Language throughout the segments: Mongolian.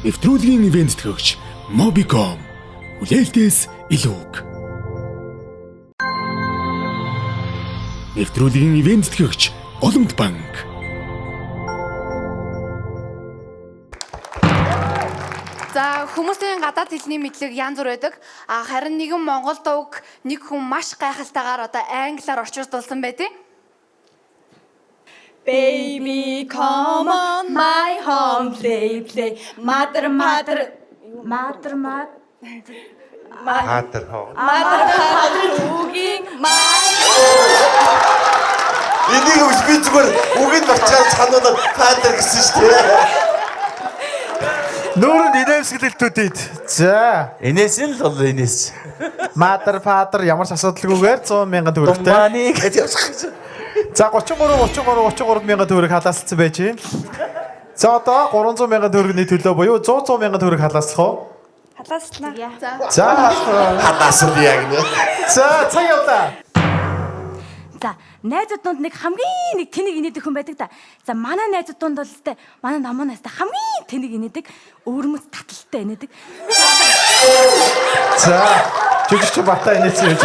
Нэвтрүүлгийн ивент төгч Mobicom хүлээлтээс илүүг. Нэвтрүүлгийн ивент төгч Олонт банк. За хүмүүсийн гадаад хэлний мэдлэг янз бүр байдаг. Харин нэгэн монгол дууг нэг хүн маш гайхалтайгаар одоо англиар орчуулсан байдیں۔ Baby, come on my home, play, play. Mother, Мадэр үгийн my. Энийг би зүгээр үгэнд очиад сануулаад фадер гэсэн шүү дээ. Нүүрэн инээмсэглэлтүүдэд. За, Энэс нь л бол энэс. Mother Father ямар ч асуудалгүйгээр 100,000 төгрөгтэй. Думбаны гэж явах. За 33 мянган төгрөг халаалцсан байж байна. За одоо 300 мянган төгрөгийн төлөө буюу 100 мянган төгрөг халааслах уу? Халааснаа. За Хадасан яг нэ. За цаг явлаа. За, найзуудад нэг хамгийн нэг тэнэг инээдэг хүн байдаг да. За, манай найзуудад бол өстэй манай намуунаас хамгийн тэнэг инээдэг, өвөрмөц таталтай инээдэг. За, чигч бата инээсэн юм.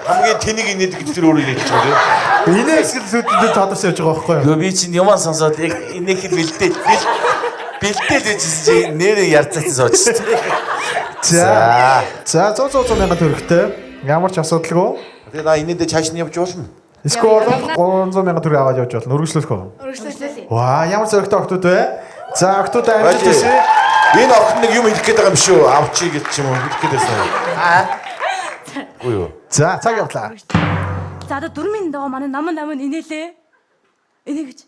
Хамгийн тэнийг инээдэг гэж тэр өөрөө хэлж байгаа. Инээсгэлүүд тодорсон явж байгаа байхгүй юу? Гөө би чинь юман сонсоод яг инээхэд бэлдээл гэжсэн чи нэрээ ярцаач сууж шүү дээ. За 100 мянган төгрөгтэй. Ямар ч асуудалгүй. Тэгээ на инээдээ цааш нь явж болно. Эсвэл 300 мянган төгрөг аваад явж болно. Өргөжлөх үү? Өргөжлөлөө. Ваа, ямар зөрөгтэй охтууд вэ? За, охтууд амжилт хүсье. Энэ охин нэг юм хэлэх гээд байгаа юм шүү. Авчи гэж ч юм уу хэлэх гээд байсан. Үгүй юу. За, цаг явлаа. За, одоо 4,000 доо манай намын инээлээ. Инээгч.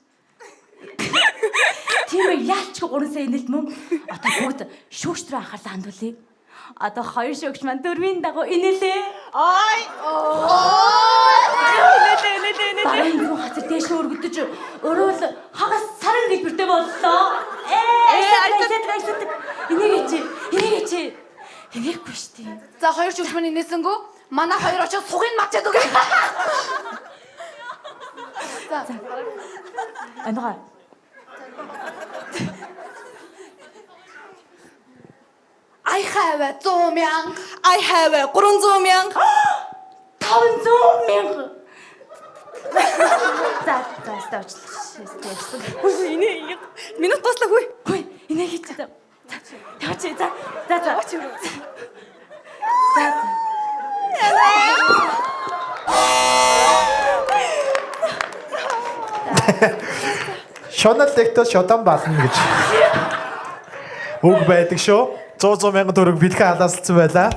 Тийм ээ, яач 3 сая инээлт мөн. Одоо бүгд шүүгч рүү анхаарлаа хандуулъя. Одоо хоёр шүүгч маань 4,000 дагуу инээлээ. Ой. Дараа нь хацар дэш өргөдөж өөрөө л хагас саран хэлбэртэй боллоо. Инээгээч. Инээхгүй штий. За хоёр шүүгч маань инээсэнгүү. Манай хоёр очоод сугыг мачаад өгье. За. Ангаа. I have 100,000. I have 300,000. 500,000. За, стойчлаа. Ini минут дуслаагүй. Хөөе, инээгээч. Яваач. За. Шонал лекто шодан болно гэж. Үг байдаг шүү. 100 мянган төгрөг бэлхэн халаалцсан байлаа.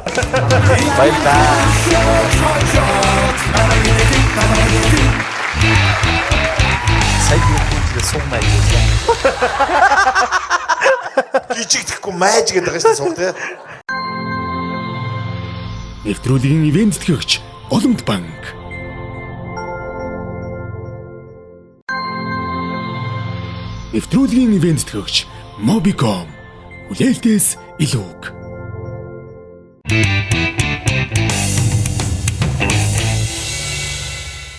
Баярлаа. Сайдын суммаа гэж. Жижигдэхгүй майж гэдэг байгаа шүү дээ сум тий. Нэвтрүүлгийн ивент төгч Олонт банк. Нэвтрүүлгийн ивент төгч Mobicom хүлээлтээс илүүг.